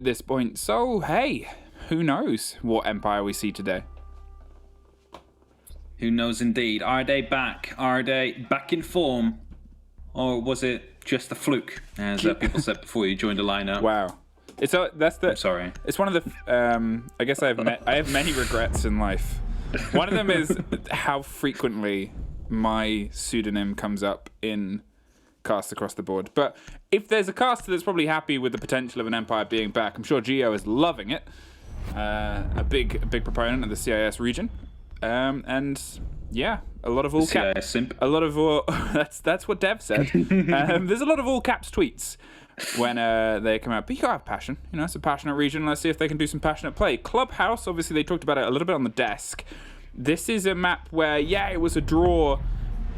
this point. So, hey, who knows what Empire we see today? Who knows indeed. Are they back? Are they back in form? Or was it just a fluke, as people said before you joined the lineup? Wow. I'm sorry. It's one of the. I guess I have many regrets in life. One of them is how frequently my pseudonym comes up in casts across the board. But if there's a caster that's probably happy with the potential of an Empire being back, I'm sure Gio is loving it. A big proponent of the CIS region, and yeah, a lot of all caps. Simp. A lot of all. That's what Dev said. There's a lot of all caps tweets when they come out. But you gotta have passion. You know, it's a passionate region. Let's see if they can do some passionate play. Clubhouse, obviously, they talked about it a little bit on the desk. This is a map where, yeah, it was a draw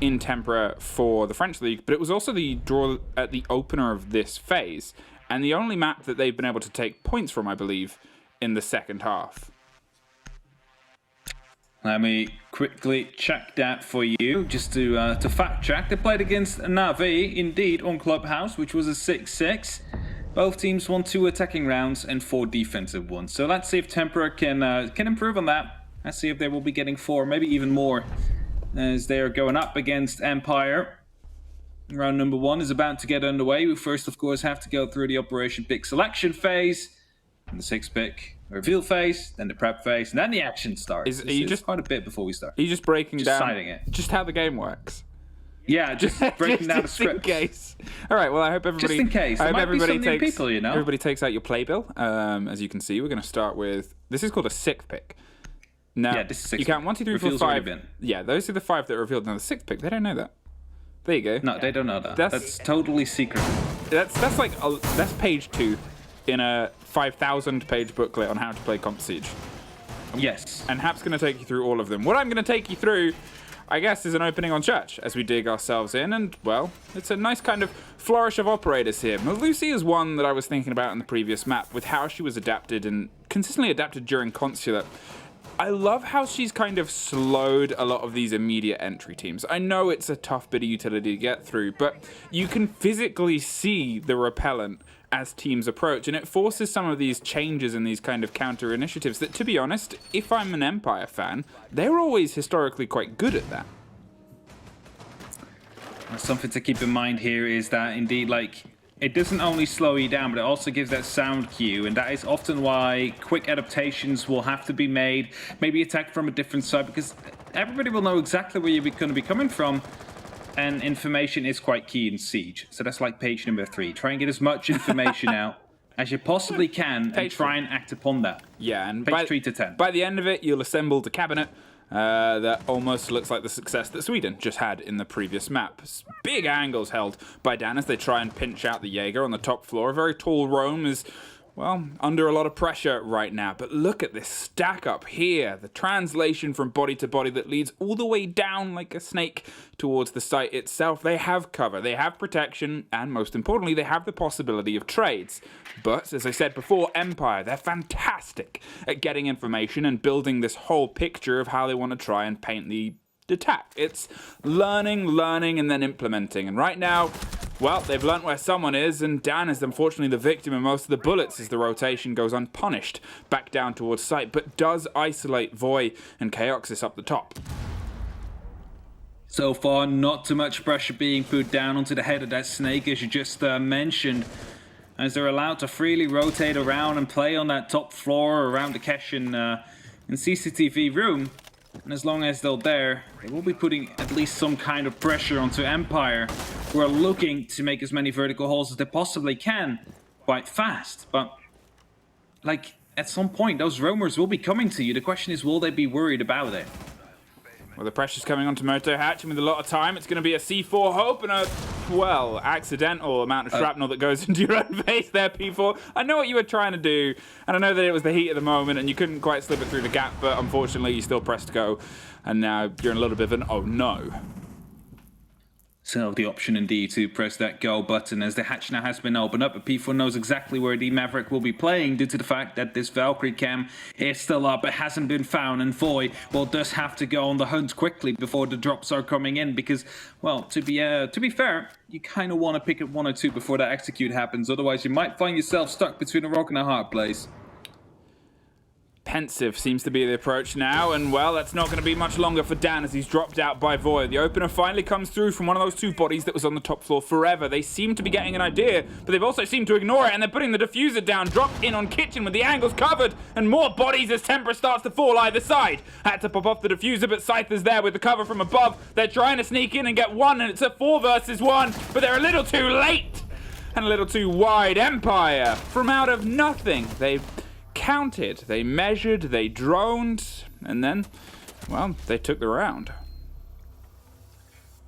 in Tempra for the French League, but it was also the draw at the opener of this phase, and the only map that they've been able to take points from, I believe, in the second half. Let me quickly check that for you, just to fact check. They played against Navi, indeed, on Clubhouse, which was a 6-6. Both teams won 2 attacking rounds and 4 defensive ones. So let's see if Tempra can improve on that. Let's see if they will be getting 4, maybe even more, as they are going up against Empire. Round number 1 is about to get underway. We first, of course, have to go through the Operation Pick selection phase, and the 6-pick reveal phase, then the prep phase, and then the action starts. It's quite a bit before we start. Are you just breaking down citing it. Just how the game works? Yeah, just breaking down the script. Just in case. All right, well, I hope everybody... Just in case. There might be some new people, you know? Everybody takes out your playbill. As you can see, we're going to start with... This is called a 6th pick. Now, yeah, this is 6th you count 1, 2, 3, 4, 5. Yeah, those are the 5 that are revealed. Now, the 6th pick, they don't know that. There you go. No, they don't know that. That's totally secret. That's like... that's page 2 in a 5,000 page booklet on how to play Comp Siege. Yes. And Hap's going to take you through all of them. What I'm going to take you through, I guess, is an opening on Church as we dig ourselves in. And, well, it's a nice kind of flourish of operators here. Lucy is one that I was thinking about in the previous map with how she was adapted and consistently adapted during Consulate. I love how she's kind of slowed a lot of these immediate entry teams. I know it's a tough bit of utility to get through, but you can physically see the repellent as teams approach, and it forces some of these changes in these kind of counter initiatives that, to be honest, if I'm an Empire fan, they're always historically quite good at that. Something to keep in mind here is that indeed, like, it doesn't only slow you down, but it also gives that sound cue, and that is often why quick adaptations will have to be made, maybe attack from a different side, because everybody will know exactly where you're going to be coming from. And information is quite key in Siege. So that's like page number 3. Try and get as much information out as you possibly can and try and act upon that. Yeah, and page 3 to 10. By the end of it, you'll assemble the cabinet that almost looks like the success that Sweden just had in the previous map. Big angles held by Dan as they try and pinch out the Jaeger on the top floor. A very tall Rome is... well, under a lot of pressure right now, but look at this stack up here. The translation from body to body that leads all the way down like a snake towards the site itself. They have cover, they have protection, and most importantly, they have the possibility of trades. But, as I said before, Empire, they're fantastic at getting information and building this whole picture of how they want to try and paint the attack. It's learning, and then implementing. And right now, well, they've learnt where someone is, and Dan is unfortunately the victim of most of the bullets as the rotation goes unpunished back down towards site, but does isolate Voy and Chaoxis up the top. So far, not too much pressure being put down onto the head of that snake, as you just mentioned, as they're allowed to freely rotate around and play on that top floor around the cache and CCTV room. And as long as they're there, they will be putting at least some kind of pressure onto Empire, who are looking to make as many vertical holes as they possibly can quite fast. But, like, at some point, those roamers will be coming to you. The question is, will they be worried about it? Well, the pressure's coming onto Moto Hatch, and with a lot of time, it's going to be a C4 Hope and a, well, accidental amount of shrapnel that goes into your own face there, P4. I know what you were trying to do, and I know that it was the heat of the moment, and you couldn't quite slip it through the gap, but unfortunately, you still pressed go, and now you're in a little bit of an oh no. still have the option indeed to press that go button as the hatch now has been opened up. But P4 knows exactly where the Maverick will be playing due to the fact that this Valkyrie cam is still up. It hasn't been found, and Voy will just have to go on the hunt quickly before the drops are coming in because, well, to be fair, you kind of want to pick up 1 or 2 before that execute happens. Otherwise, you might find yourself stuck between a rock and a hard place. Pensive seems to be the approach now, and well, that's not going to be much longer for Dan as he's dropped out by Voy. The opener finally comes through from one of those 2 bodies that was on the top floor forever. They seem to be getting an idea, but they've also seemed to ignore it, and they're putting the diffuser down, dropped in on Kitchen with the angles covered, and more bodies as Tempra starts to fall either side. Had to pop off the diffuser, but Scyther's there with the cover from above. They're trying to sneak in and get 1, and it's a 4 versus 1, but they're a little too late and a little too wide. Empire, from out of nothing, they counted, they measured, they droned, and then, well, they took the round.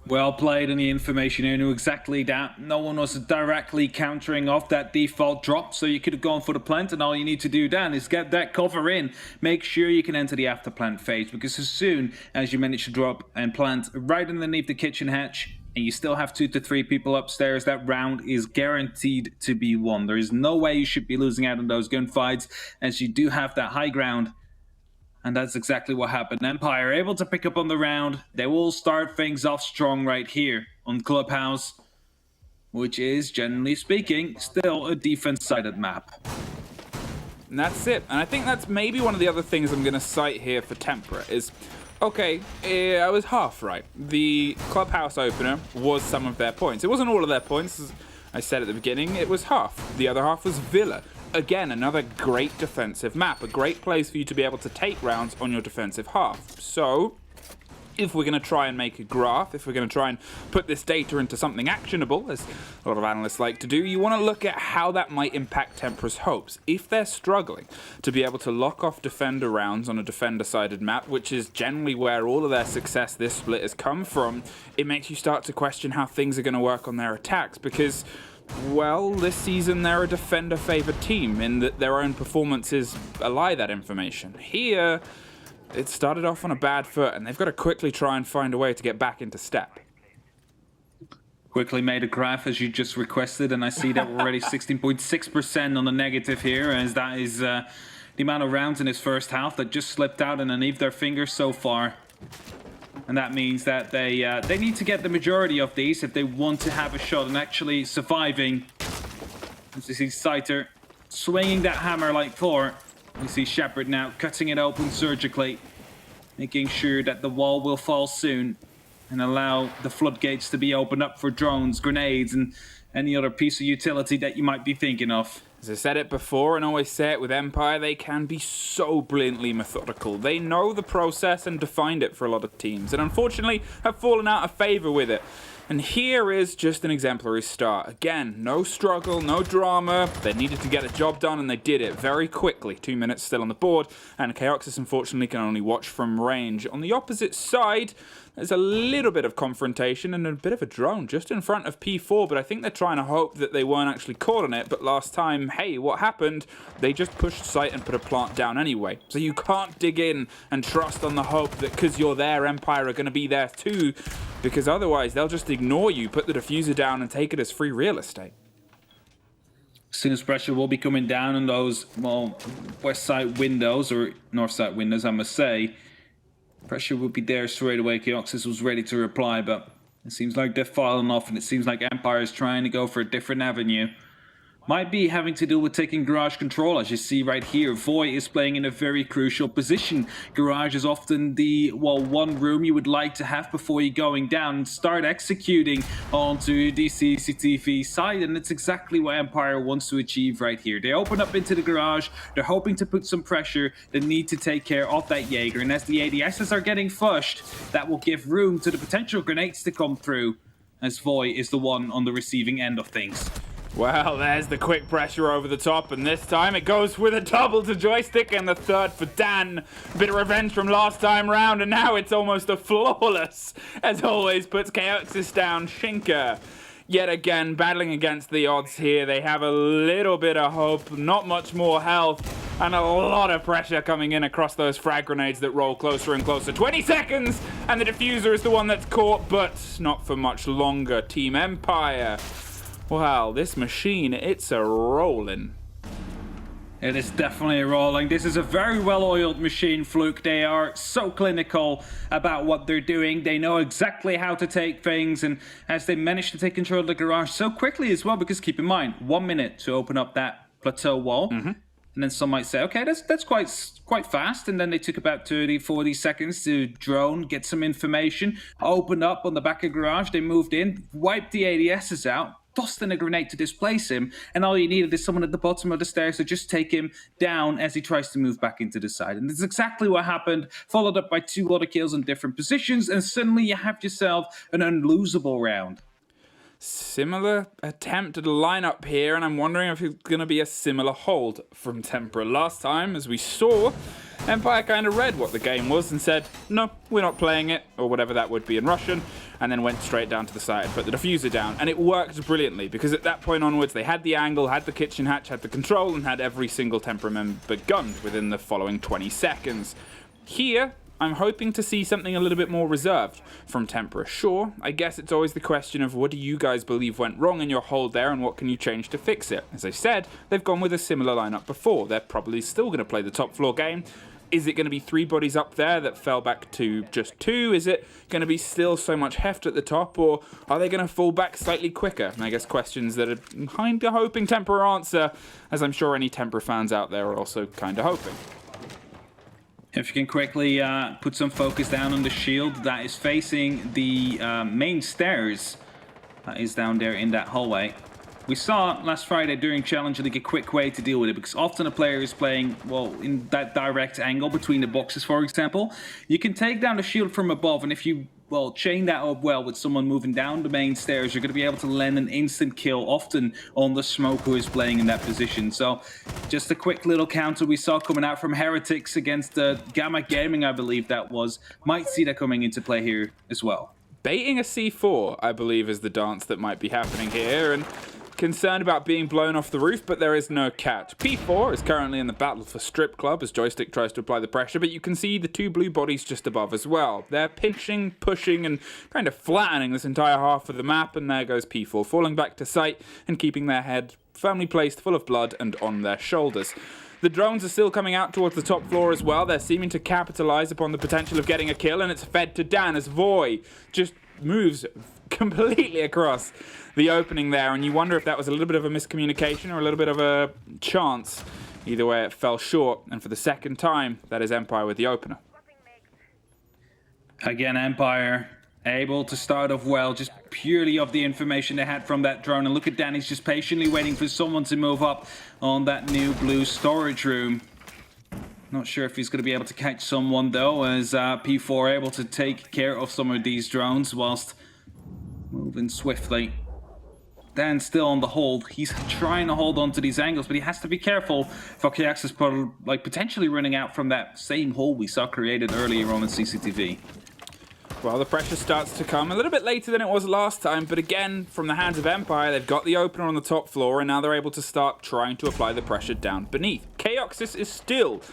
Well played, and the information here knew exactly that. No one was directly countering off that default drop, so you could have gone for the plant, and all you need to do, Dan, is get that cover in. Make sure you can enter the after plant phase, because as soon as you manage to drop and plant right underneath the kitchen hatch, and you still have 2 to 3 people upstairs, that round is guaranteed to be won. There is no way you should be losing out on those gunfights, as you do have that high ground. And that's exactly what happened. Empire able to pick up on the round. They will start things off strong right here on Clubhouse, which is, generally speaking, still a defense-sided map. And that's it. And I think that's maybe one of the other things I'm going to cite here for Tempra is, okay, I was half right. The Clubhouse opener was some of their points. It wasn't all of their points, as I said at the beginning. It was half. The other half was Villa. Again, another great defensive map. A great place for you to be able to take rounds on your defensive half. So, if we're going to try and make a graph, if we're going to try and put this data into something actionable, as a lot of analysts like to do, you want to look at how that might impact Tempra's hopes. If they're struggling to be able to lock off defender rounds on a defender-sided map, which is generally where all of their success this split has come from, it makes you start to question how things are going to work on their attacks, because, well, this season they're a defender-favoured team in that their own performances belie that information. Here, it started off on a bad foot, and they've got to quickly try and find a way to get back into step. Quickly made a graph as you just requested, and I see that we're already 16.6% on the negative here, as that is the amount of rounds in this first half that just slipped out underneath their fingers so far. And that means that they need to get the majority of these if they want to have a shot and actually surviving. As you see Scyther swinging that hammer like Thor. You see Shepard now cutting it open surgically, making sure that the wall will fall soon and allow the floodgates to be opened up for drones, grenades, and any other piece of utility that you might be thinking of. As I said it before and always say it with Empire, they can be so brilliantly methodical. They know the process and defined it for a lot of teams, and unfortunately have fallen out of favour with it. And here is just an exemplary start. Again, no struggle, no drama. They needed to get a job done, and they did it very quickly. 2 minutes still on the board, and Chaoxis unfortunately can only watch from range. On the opposite side, there's a little bit of confrontation and a bit of a drone just in front of P4, but I think they're trying to hope that they weren't actually caught on it. But last time, hey, what happened? They just pushed site and put a plant down anyway. So you can't dig in and trust on the hope that because you're there, Empire are going to be there too, because otherwise they'll just ignore you, put the diffuser down, and take it as free real estate. As soon as pressure will be coming down on those, well, west side windows, or north side windows, I must say, pressure will be there straight away. Chaoxis was ready to reply, but it seems like they're falling off, and it seems like Empire is trying to go for a different avenue. Might be having to do with taking Garage control, as you see right here. Voy is playing in a very crucial position. Garage is often the, well, one room you would like to have before you're going down and start executing onto the CCTV side, and it's exactly what Empire wants to achieve right here. They open up into the Garage, they're hoping to put some pressure, they need to take care of that Jaeger, and as the ADSs are getting flushed, that will give room to the potential grenades to come through, as Voy is the one on the receiving end of things. Well, there's the quick pressure over the top, and this time it goes with a double to Joystick and the third for Dan. A bit of revenge from last time round, and now it's almost a flawless, as always, puts Chaoxis down. Shinka, yet again, battling against the odds here. They have a little bit of hope, not much more health. And a lot of pressure coming in across those frag grenades that roll closer and closer. 20 seconds, and the diffuser is the one that's caught, but not for much longer. Team Empire. Wow, this machine, it's a rolling. It is definitely rolling. This is a very well-oiled machine, Fluke. They are so clinical about what they're doing. They know exactly how to take things, and as they manage to take control of the garage so quickly as well, because keep in mind, 1 minute to open up that plateau wall. And then some might say, okay, that's quite fast. And then they took about 30, 40 seconds to drone, get some information, open up on the back of the garage. They moved in, wiped the ADSs out, tossed in a grenade to displace him. And all you needed is someone at the bottom of the stairs to just take him down as he tries to move back into the side. And that's exactly what happened, followed up by 2 other kills in different positions. And suddenly you have yourself an unlosable round. Similar attempt at a lineup here, and I'm wondering if it's going to be a similar hold from Tempra. Last time, as we saw, Empire kind of read what the game was and said, no, we're not playing it, or whatever that would be in Russian, and then went straight down to the side, put the diffuser down, and it worked brilliantly, because at that point onwards, they had the angle, had the kitchen hatch, had the control, and had every single Tempra member gunned within the following 20 seconds. Here, I'm hoping to see something a little bit more reserved from Tempra. Sure, I guess it's always the question of what do you guys believe went wrong in your hold there and what can you change to fix it? As I said, they've gone with a similar lineup before. They're probably still going to play the top floor game. Is it going to be 3 bodies up there that fell back to just 2? Is it going to be still so much heft at the top, or are they going to fall back slightly quicker? And I guess questions that I'm kind of hoping Tempra answer, as I'm sure any Tempra fans out there are also kind of hoping. If you can quickly put some focus down on the shield that is facing the main stairs, that is down there in that hallway. We saw last Friday during Challenge League a quick way to deal with it, because often a player is playing, well, in that direct angle between the boxes, for example. You can take down the shield from above, and if you, well, chain that up well with someone moving down the main stairs, you're going to be able to land an instant kill, often on the smoke who is playing in that position. So, just a quick little counter we saw coming out from Heretics against Gamma Gaming, I believe that was. Might see that coming into play here as well. Baiting a C4, I believe, is the dance that might be happening here, and concerned about being blown off the roof, but there is no catch. P4 is currently in the battle for Strip Club as Joystick tries to apply the pressure, but you can see the 2 blue bodies just above as well. They're pinching, pushing, and kind of flattening this entire half of the map, and there goes P4, falling back to sight and keeping their head firmly placed, full of blood, and on their shoulders. The drones are still coming out towards the top floor as well. They're seeming to capitalize upon the potential of getting a kill, and it's fed to Dan as Voy just moves completely across the opening there, and you wonder if that was a little bit of a miscommunication or a little bit of a chance. Either way, it fell short, and for the second time, that is Empire with the opener. Again, Empire able to start off well, just purely off the information they had from that drone. And look at Dan, he's just patiently waiting for someone to move up on that new blue storage room. Not sure if he's going to be able to catch someone, though, as P4 able to take care of some of these drones whilst moving swiftly. Dan's still on the hold. He's trying to hold on to these angles, but he has to be careful for Kyaxis potentially running out from that same hole we saw created earlier on in CCTV. Well, the pressure starts to come a little bit later than it was last time, but again, from the hands of Empire, they've got the opener on the top floor, and now they're able to start trying to apply the pressure down beneath. Kyaxis is still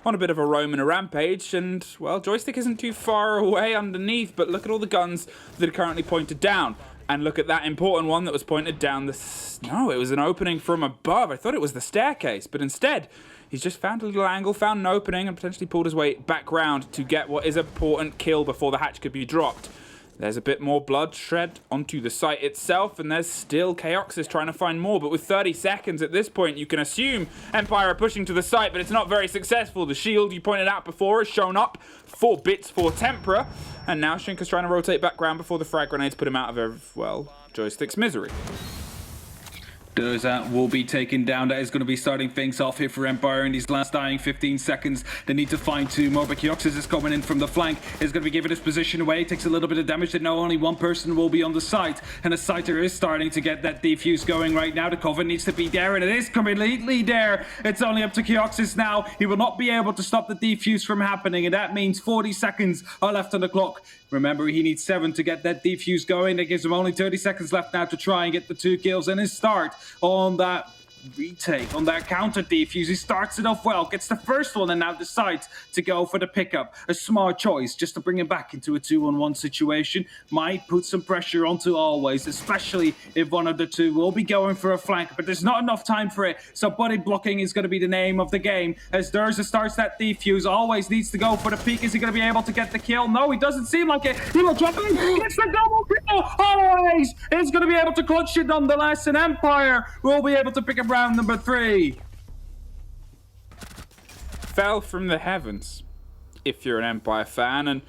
on a bit of a roam and a rampage, and, well, Joystick isn't too far away underneath, but look at all the guns that are currently pointed down. And look at that important one that was pointed down the... No, it was an opening from above. I thought it was the staircase, but instead, he's just found a little angle, found an opening, and potentially pulled his way back round to get what is an important kill before the hatch could be dropped. There's a bit more blood shed onto the site itself, and there's still Kyaxis trying to find more, but with 30 seconds at this point, you can assume Empire are pushing to the site, but it's not very successful. The shield you pointed out before has shown up. 4 bits for Tempra, and now Shinka's trying to rotate back round before the frag grenades put him out of, well, Joystick's misery. Those will be taken down. That is going to be starting things off here for Empire in these last dying 15 seconds. They need to find 2 more, but Kyaxis is coming in from the flank. Is going to be giving his position away. It takes a little bit of damage, and now only 1 person will be on the site. And the Siter is starting to get that defuse going right now. The cover needs to be there, and it is completely there. It's only up to Kyaxis now. He will not be able to stop the defuse from happening, and that means 40 seconds are left on the clock. Remember, he needs 7 to get that defuse going. That gives him only 30 seconds left now to try and get the 2 kills and his start on that retake on that counter defuse. He starts it off well, gets the first one, and now decides to go for the pickup. A smart choice just to bring him back into a 2-on-1 situation. Might put some pressure onto Always, especially if one of the two will be going for a flank, but there's not enough time for it. So buddy blocking is going to be the name of the game. As Durza starts that defuse, Always needs to go for the peak. Is he going to be able to get the kill? No, he doesn't seem like it. He will drop in. It's the double kill. Always is going to be able to clutch it nonetheless, and Empire will be able to pick up round number 3. Fell from the heavens, if you're an Empire fan, and,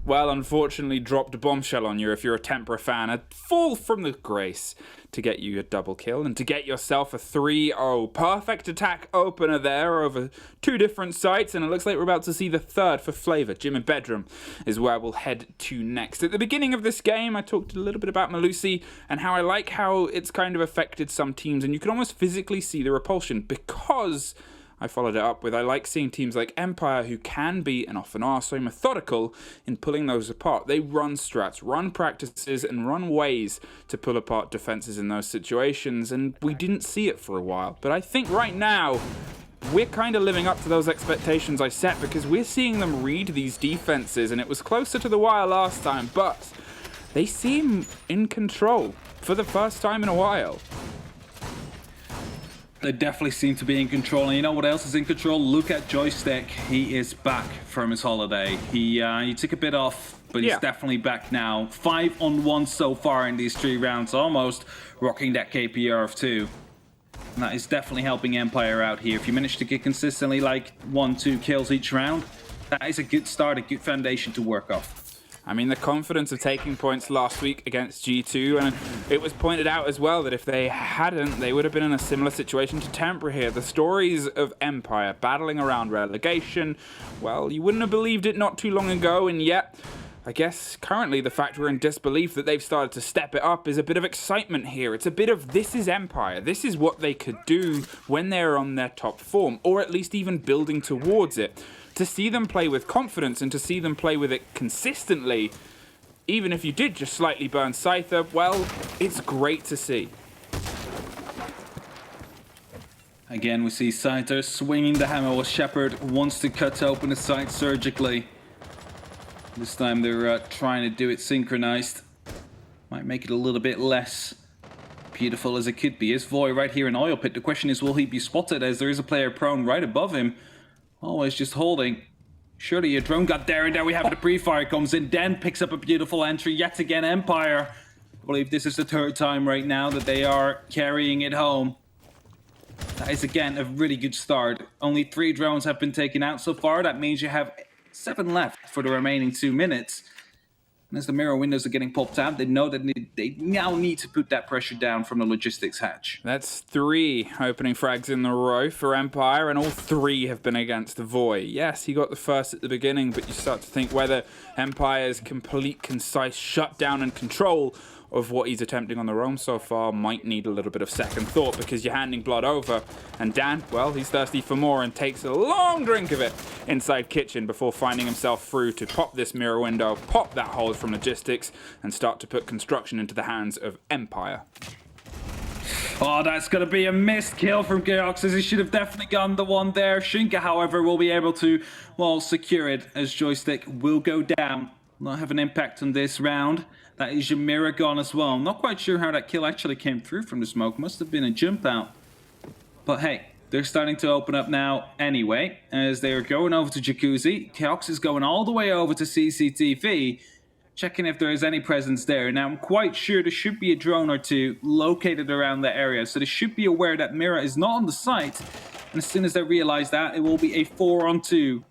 well, unfortunately dropped a bombshell on you if you're a Tempra fan. A fall from the grace to get you a double kill and to get yourself a 3-0. Perfect attack opener there over 2 different sites, and it looks like we're about to see the third for Flavor. Gym and Bedroom is where we'll head to next. At the beginning of this game, I talked a little bit about Malusi and how I like how it's kind of affected some teams, and you can almost physically see the repulsion because I followed it up with I like seeing teams like Empire who can be and often are so methodical in pulling those apart. They run strats, run practices, and run ways to pull apart defenses in those situations, and we didn't see it for a while. But I think right now we're kind of living up to those expectations I set because we're seeing them read these defenses, and it was closer to the wire last time, but they seem in control for the first time in a while. They definitely seem to be in control, and you know what else is in control? Look at Joystick. He is back from his holiday. He took a bit off, but he's definitely back now. 5-on-1 so far in these 3 rounds, almost rocking that KPR of 2. And that is definitely helping Empire out here. If you manage to get consistently like 1-2 kills each round, that is a good start, a good foundation to work off. I mean, the confidence of taking points last week against G2, and it was pointed out as well that if they hadn't, they would have been in a similar situation to Tempra here. The stories of Empire battling around relegation, well, you wouldn't have believed it not too long ago, and yet I guess currently the fact we're in disbelief that they've started to step it up is a bit of excitement here. It's a bit of this is Empire. This is what they could do when they're on their top form, or at least even building towards it. To see them play with confidence and to see them play with it consistently, even if you did just slightly burn Scyther, well, it's great to see. Again, we see Scyther swinging the hammer while Shepard wants to cut open the site surgically. This time they're trying to do it synchronized. Might make it a little bit less beautiful as it could be. Is Voy right here in Oil Pit? The question is, will he be spotted as there is a player prone right above him? Always just holding. Surely your drone got there, and there we have the pre-fire comes in. Den picks up a beautiful entry. Yet again, Empire. I believe this is the 3rd time right now that they are carrying it home. That is, again, a really good start. Only 3 drones have been taken out so far. That means you have 7 left for the remaining 2 minutes. And as the mirror windows are getting popped out, they know that they now need to put that pressure down from the logistics hatch. That's 3 opening frags in a row for Empire, and all 3 have been against the Voy. Yes, he got the first at the beginning, but you start to think whether Empire's complete, concise shutdown and control of what he's attempting on the roam so far might need a little bit of second thought, because you're handing blood over, and Dan, well, he's thirsty for more and takes a long drink of it inside kitchen before finding himself through to pop this mirror window, pop that hold from logistics, and start to put construction into the hands of Empire. Oh, that's going to be a missed kill from Geox, as he should have definitely gotten the one there. Shinka, however, will be able to, well, secure it as Joystick will go down. Not have an impact on this round. That is your mirror gone as well. I'm not quite sure how that kill actually came through from the smoke. Must have been a jump out. But hey, they're starting to open up now anyway, as they are going over to Jacuzzi. Keox is going all the way over to CCTV, checking if there is any presence there. Now, I'm quite sure there should be a drone or 2 located around the area, so they should be aware that Mira is not on the site. And as soon as they realize that, it will be a 4-on-2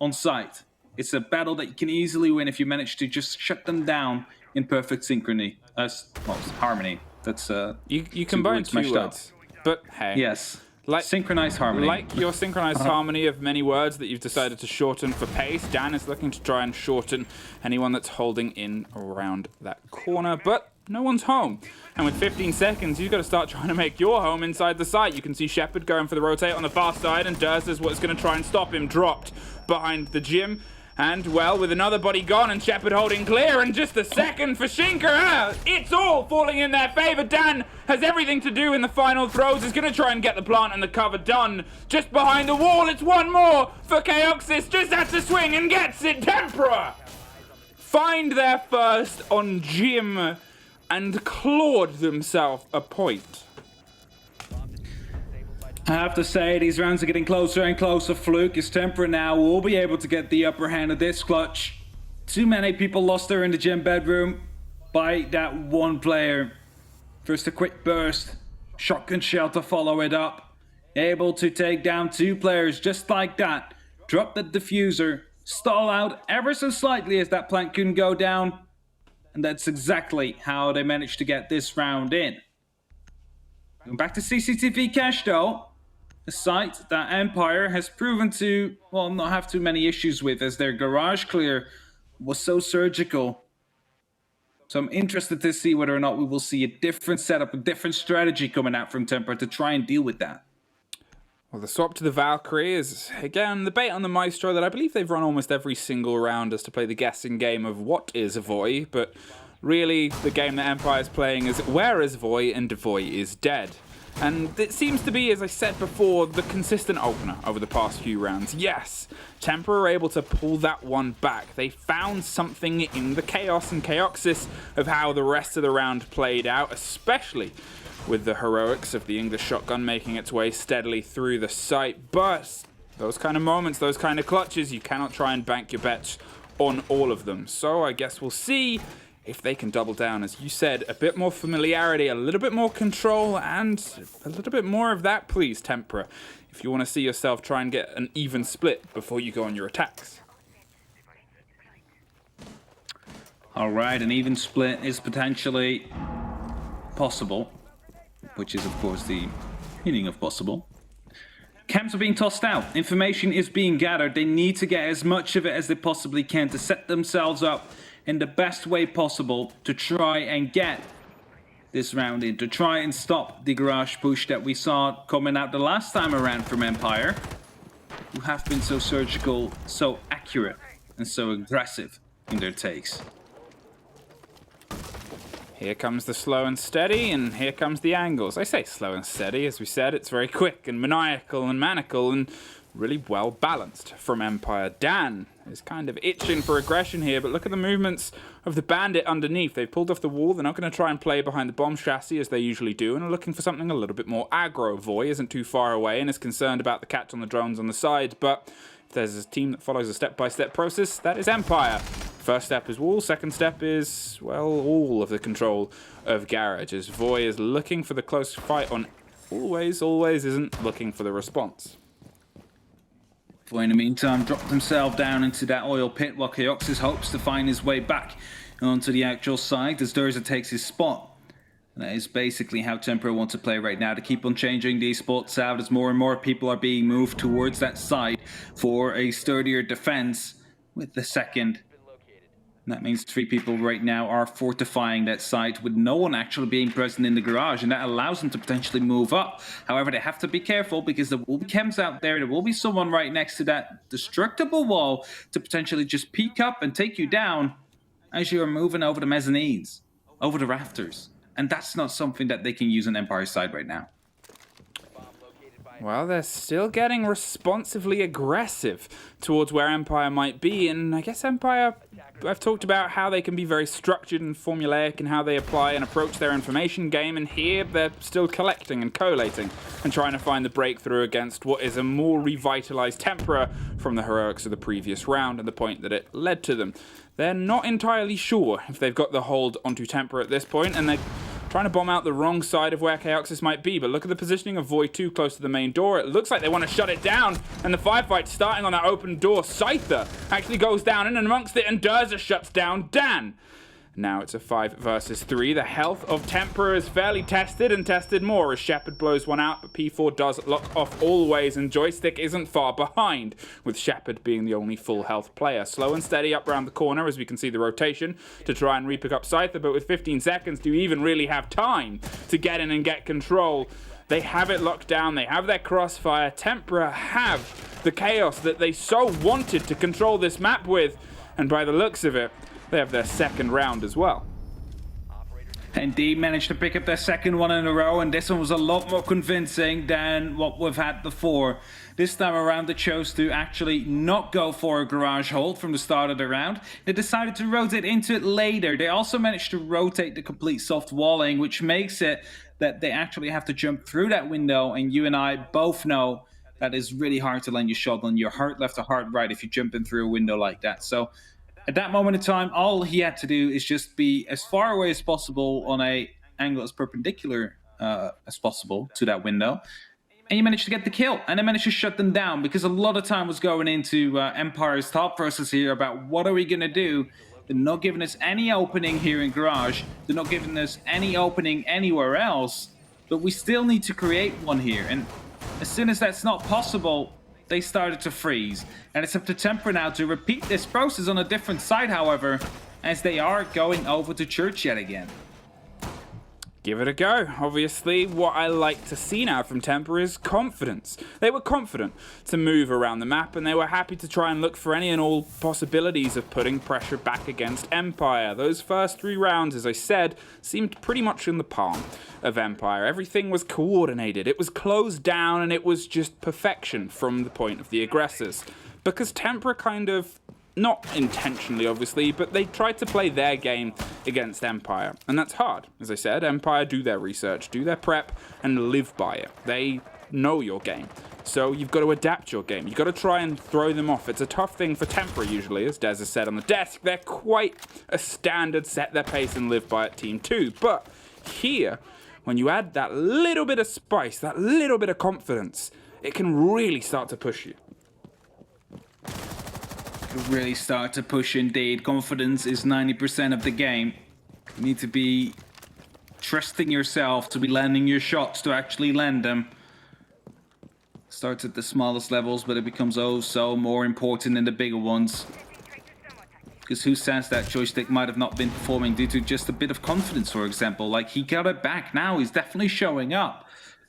on site. It's a battle that you can easily win if you manage to just shut them down in perfect synchrony. Well, harmony. That's you combine 2 words, but hey. Yes. Like synchronized harmony. Like your synchronized harmony of many words that you've decided to shorten for pace, Dan is looking to try and shorten anyone that's holding in around that corner, but no one's home. And with 15 seconds, you've got to start trying to make your home inside the site. You can see Shepard going for the rotate on the far side, and Durz is what's going to try and stop him, dropped behind the gym. And, well, with another body gone and Shepard holding clear, and just a second for Shinker, it's all falling in their favor. Dan has everything to do in the final throws. He's going to try and get the plant and the cover done. Just behind the wall, it's one more for Chaoxis. Just has to swing and gets it. Tempra find their first on Jim and clawed themselves a point. I have to say, these rounds are getting closer and closer, Fluke, as Tempra now will be able to get the upper hand of this clutch. Too many people lost there in the gym bedroom by that one player. First a quick burst, shotgun shell to follow it up. Able to take down 2 players just like that. Drop the diffuser, stall out ever so slightly as that plant couldn't go down. And that's exactly how they managed to get this round in. Going back to CCTV cache though. A site that Empire has proven to, well, not have too many issues with, as their garage clear was so surgical. So I'm interested to see whether or not we will see a different setup, a different strategy coming out from Tempra to try and deal with that. Well, the swap to the Valkyrie is, again, the bait on the Maestro that I believe they've run almost every single round as to play the guessing game of what is Voy, but really the game that Empire is playing is where is Voy and Voy is dead. And it seems to be, as I said before, the consistent opener over the past few rounds. Yes, Tempra are able to pull that one back. They found something in the chaos and chaoxis of how the rest of the round played out, especially with the heroics of the English shotgun making its way steadily through the site. But those kind of moments, those kind of clutches, you cannot try and bank your bets on all of them. So I guess we'll see if they can double down, as you said, a bit more familiarity, a little bit more control, and a little bit more of that, please, Tempra, if you want to see yourself try and get an even split before you go on your attacks. All right, an even split is potentially possible, which is, of course, the meaning of possible. Camps are being tossed out. Information is being gathered. They need to get as much of it as they possibly can to set themselves up in the best way possible to try and get this round in, to try and stop the garage push that we saw coming out the last time around from Empire, who have been so surgical, so accurate, and so aggressive in their takes. Here comes the slow and steady, and here comes the angles. I say slow and steady, as we said, it's very quick and maniacal and manical and really well balanced from Empire. Dan is kind of itching for aggression here, but look at the movements of the bandit underneath. They've pulled off the wall. They're not going to try and play behind the bomb chassis as they usually do, and are looking for something a little bit more aggro. Voy isn't too far away and is concerned about the catch on the drones on the side, but if there's a team that follows a step-by-step process, that is Empire. First step is wall, second step is, well, all of the control of garage, as Voy is looking for the close fight on always isn't looking for the response. Voy, in the meantime, dropped himself down into that oil pit while Chaoxis hopes to find his way back onto the actual side as Durza takes his spot. And that is basically how Tempra want to play right now, to keep on changing these spots out as more and more people are being moved towards that side for a sturdier defense with the second. And that means 3 people right now are fortifying that site with no one actually being present in the garage, and that allows them to potentially move up. However, they have to be careful because there will be chems out there. There will be someone right next to that destructible wall to potentially just peek up and take you down as you're moving over the mezzanines, over the rafters. And that's not something that they can use on Empire's side right now. Well, they're still getting responsively aggressive towards where Empire might be, and I guess Empire, I've talked about how they can be very structured and formulaic in how they apply and approach their information game, and here they're still collecting and collating and trying to find the breakthrough against what is a more revitalized Tempra from the heroics of the previous round and the point that it led to them. They're not entirely sure if they've got the hold onto Tempra at this point, and they're trying to bomb out the wrong side of where Chaoxis might be, but look at the positioning of Voy too close to the main door. It looks like they want to shut it down, and the firefight starting on that open door. Scyther actually goes down in and amongst it, and Durza shuts down Dan. Now it's a 5 versus 3. The health of Tempra is fairly tested and tested more as Shepard blows one out, but P4 does lock off always, and Joystick isn't far behind, with Shepard being the only full health player. Slow and steady up around the corner as we can see the rotation to try and re-pick up Scyther, but with 15 seconds, do you even really have time to get in and get control? They have it locked down. They have their crossfire. Tempra have the chaos that they so wanted to control this map with. And by the looks of it, they have their second round as well. Indeed, managed to pick up their second one in a row, and this one was a lot more convincing than what we've had before. This time around, they chose to actually not go for a garage hold from the start of the round. They decided to rotate into it later. They also managed to rotate the complete soft walling, which makes it that they actually have to jump through that window, and you and I both know that is really hard to land your shot on your hard left or hard right if you jump in through a window like that. So at that moment in time, all he had to do is just be as far away as possible on a angle as perpendicular as possible to that window. And you managed to get the kill, and they managed to shut them down, because a lot of time was going into Empire's thought process here about what are we going to do. They're not giving us any opening here in Garage. They're not giving us any opening anywhere else. But we still need to create one here. And as soon as that's not possible, they started to freeze. And it's up to Tempra now to repeat this process on a different side, however, as they are going over to church yet again. Give it a go. Obviously, what I like to see now from Tempra is confidence. They were confident to move around the map, and they were happy to try and look for any and all possibilities of putting pressure back against Empire. Those first 3 rounds, as I said, seemed pretty much in the palm of Empire. Everything was coordinated, it was closed down, and it was just perfection from the point of the aggressors. Because Tempra kind of, not intentionally obviously, but they tried to play their game against Empire. And that's hard. As I said, Empire do their research, do their prep, and live by it. They know your game. So you've got to adapt your game. You've got to try and throw them off. It's a tough thing for Tempra usually, as Des has said on the desk. They're quite a standard set their pace and live by it team too. But here, when you add that little bit of spice, that little bit of confidence, it can really start to push you. Really start to push indeed. Confidence is 90% of the game. You need to be trusting yourself to be landing your shots, to actually land them. Starts at the smallest levels, but it becomes oh so more important in the bigger ones. Because who says that joystick might have not been performing due to just a bit of confidence, for example? Like, he got it back now, he's definitely showing up.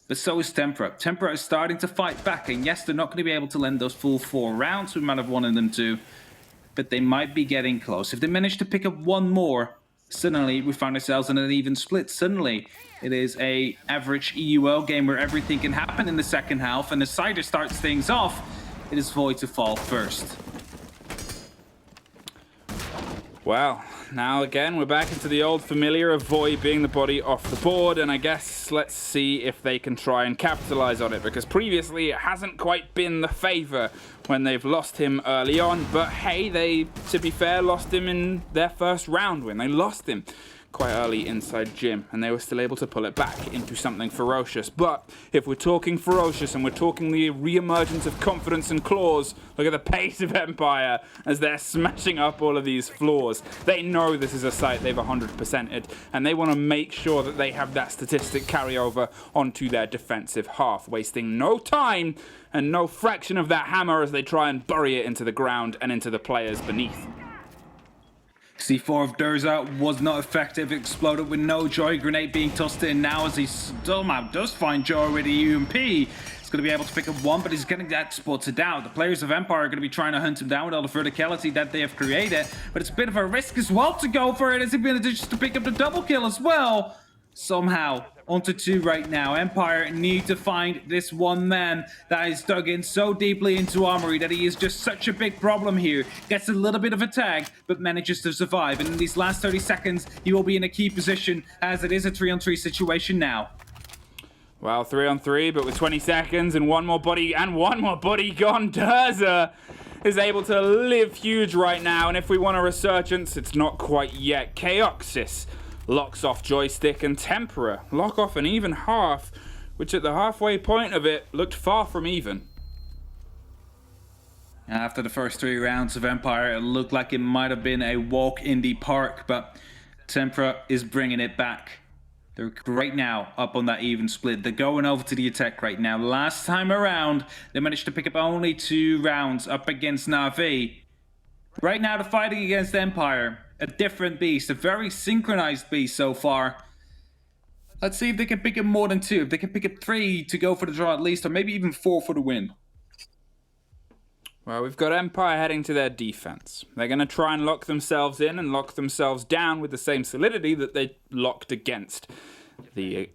But so is Tempra. Tempra is starting to fight back, and yes, they're not going to be able to land those full 4 rounds we might have wanted them to, but they might be getting close. If they manage to pick up one more, suddenly we find ourselves in an even split. Suddenly, it is a average EUL game where everything can happen in the second half, and as Cider starts things off, it is Void to fall first. Well, now again, we're back into the old familiar of Void being the body off the board, and I guess let's see if they can try and capitalize on it, because previously it hasn't quite been the favor when they've lost him early on, but hey, they, to be fair, lost him in their first round win. They lost him quite early inside gym, and they were still able to pull it back into something ferocious. But if we're talking ferocious and we're talking the re-emergence of confidence and claws, look at the pace of Empire as they're smashing up all of these floors. They know this is a site they've 100%ed, and they want to make sure that they have that statistic carry over onto their defensive half, wasting no time and no fraction of that hammer as they try and bury it into the ground and into the players beneath. C4 of Durza was not effective, exploded with no Joy grenade being tossed in now as he somehow does find Joy with the UMP. He's going to be able to pick up one, but he's getting that spotted out. The players of Empire are going to be trying to hunt him down with all the verticality that they have created, but it's a bit of a risk as well to go for it as he manages to pick up the double kill as well. Somehow, onto 2 right now. Empire need to find this one man that is dug in so deeply into Armory that he is just such a big problem here. Gets a little bit of a tag, but manages to survive. And in these last 30 seconds, he will be in a key position as it is a 3-on-3 situation now. Well, 3-on-3, but with 20 seconds and one more body gone, Durza is able to live huge right now. And if we want a resurgence, it's not quite yet. Chaoxis locks off joystick, and Tempra lock off an even half, which at the halfway point of it looked far from even. After the first 3 rounds of Empire, it looked like it might have been a walk in the park, but Tempra is bringing it back. They're right now up on that even split. They're going over to the attack right now. Last time around, they managed to pick up only 2 rounds up against Na'Vi. Right now, they're fighting against Empire. A different beast, a very synchronized beast so far. Let's see if they can pick up more than 2. If they can pick up 3 to go for the draw at least, or maybe even 4 for the win. Well, we've got Empire heading to their defense. They're going to try and lock themselves in and lock themselves down with the same solidity that they locked against the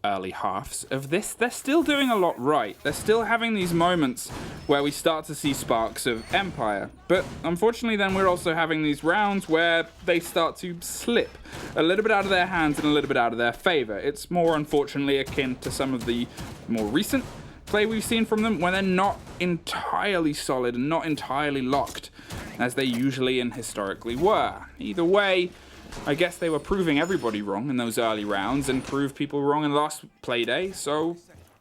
early halves of this. They're still doing a lot right. They're still having these moments where we start to see sparks of Empire. But unfortunately then we're also having these rounds where they start to slip a little bit out of their hands and a little bit out of their favor. It's more unfortunately akin to some of the more recent play we've seen from them when they're not entirely solid and not entirely locked as they usually and historically were. Either way, I guess they were proving everybody wrong in those early rounds and proved people wrong in the last play day, so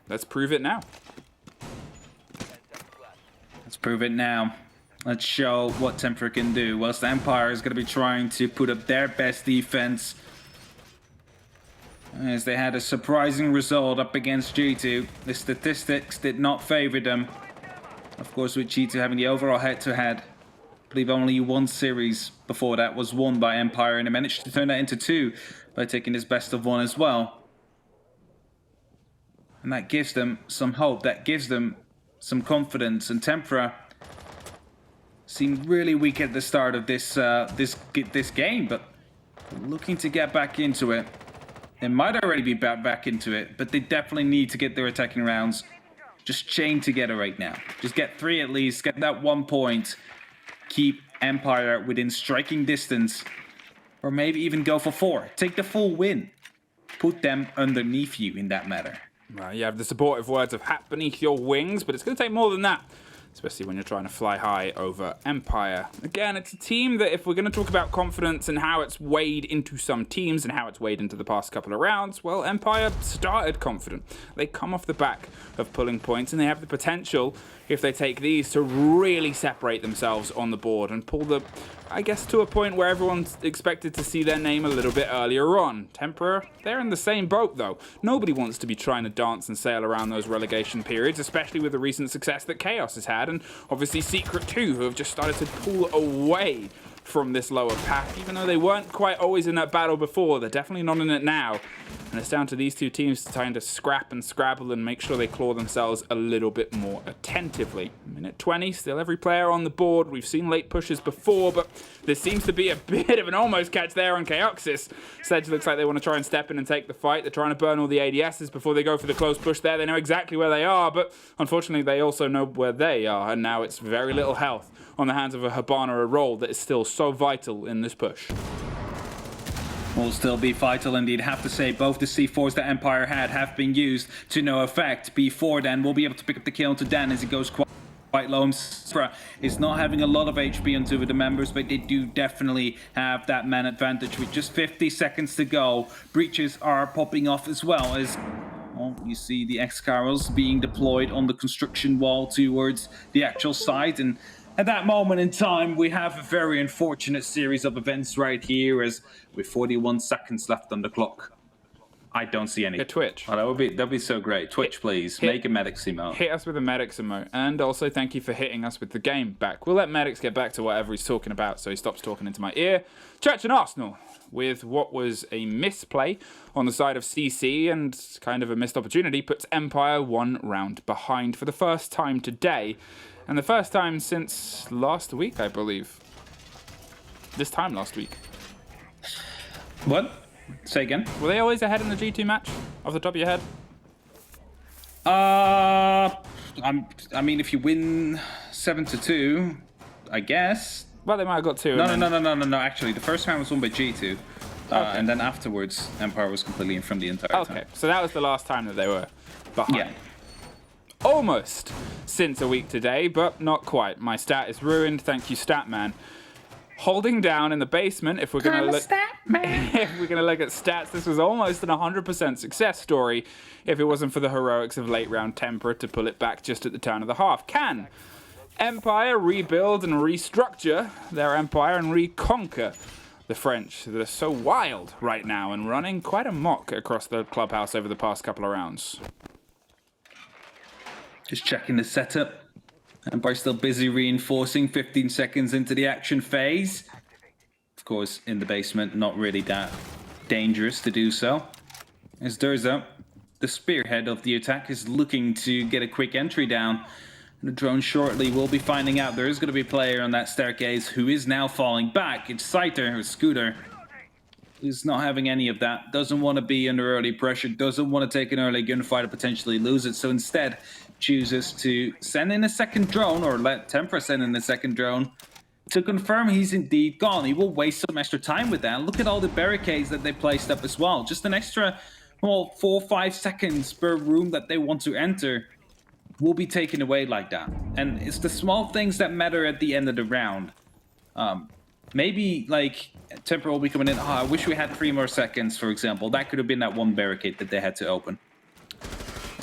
let's prove it now. Let's prove it now. Let's show what Tempra can do. Whilst the Empire is going to be trying to put up their best defense, as they had a surprising result up against G2. The statistics did not favor them. Of course, with G2 having the overall head-to-head, I believe only one series before that was won by Empire, and they managed to turn that into 2 by taking this best of 1 as well. And that gives them some hope, that gives them some confidence. And Tempra seemed really weak at the start of this game, but looking to get back into it. They might already be back into it, but they definitely need to get their attacking rounds just chained together right now. Just get 3 at least, get that 1 point. Keep Empire within striking distance, or maybe even go for 4. Take the full win. Put them underneath you in that matter. Well, you have the supportive words of hat beneath your wings, but it's going to take more than that, especially when you're trying to fly high over Empire. Again, it's a team that if we're going to talk about confidence and how it's weighed into some teams and how it's weighed into the past couple of rounds, well, Empire started confident. They come off the back of pulling points, and they have the potential, if they take these, to really separate themselves on the board and pull the, I guess, to a point where everyone's expected to see their name a little bit earlier on. Tempra, they're in the same boat though. Nobody wants to be trying to dance and sail around those relegation periods, especially with the recent success that Chaos has had, and obviously Secret too, who have just started to pull away from this lower pack. Even though they weren't quite always in that battle before, they're definitely not in it now. And it's down to these two teams trying to scrap and scrabble and make sure they claw themselves a little bit more attentively. Minute 20, still every player on the board. We've seen late pushes before, but there seems to be a bit of an almost catch there on Chaoxis. Sedge looks like they want to try and step in and take the fight. They're trying to burn all the ADSs before they go for the close push there. They know exactly where they are, but unfortunately they also know where they are, and now it's very little health on the hands of a Hibana, a role that is still so vital in this push. Will still be vital indeed. Have to say, both the C4s that Empire had have been used to no effect. Before then, we'll be able to pick up the kill to Dan as he goes quite low. Tempra is not having a lot of HP on 2 of the members, but they do definitely have that man advantage with just 50 seconds to go. Breaches are popping off as well as, well, you see the X-Carrels being deployed on the construction wall towards the actual site, and at that moment in time, we have a very unfortunate series of events right here, as with 41 seconds left on the clock, I don't see any. Twitch. Oh, that'd be so great. Twitch, please. Make a Medics emote. Hit us with a Medics emote. And also thank you for hitting us with the game back. We'll let Medics get back to whatever he's talking about, so he stops talking into my ear. Church and Arsenal, with what was a misplay on the side of CC and kind of a missed opportunity, puts Empire 1 round behind for the first time today. And the first time since last week, I believe. This time last week. What? Say again? Were they always ahead in the G2 match? Off the top of your head? I mean, if you win 7-2, I guess. Well, they might have got 2. No. Actually, the first round was won by G2. Okay. And then afterwards, Empire was completely in front the entire time. Okay, so that was the last time that they were behind. Yeah. Almost since a week today, but not quite. My stat is ruined. Thank you, Statman. Holding down in the basement. If we're gonna look, if we're gonna look at stats, this was almost an 100% success story. If it wasn't for the heroics of late round Tempra to pull it back just at the turn of the half. Can Empire rebuild and restructure their empire and reconquer the French that are so wild right now and running quite amok across the clubhouse over the past couple of rounds? Just checking the setup. Empire still busy reinforcing 15 seconds into the action phase. Of course, in the basement, not really that dangerous to do so. As Durza, the spearhead of the attack, is looking to get a quick entry down. The drone shortly will be finding out there is going to be a player on that staircase who is now falling back. It's Scyther, or Scooter, who's not having any of that. Doesn't want to be under early pressure. Doesn't want to take an early gunfight and potentially lose it. So instead, chooses to send in a second drone, or let Tempra send in a second drone, to confirm he's indeed gone. He will waste some extra time with that. Look at all the barricades that they placed up as well. Just an extra, well, 4 or 5 seconds per room that they want to enter will be taken away like that. And it's the small things that matter at the end of the round. Maybe, like, Tempra will be coming in, I wish we had 3 more seconds, for example. That could have been that one barricade that they had to open.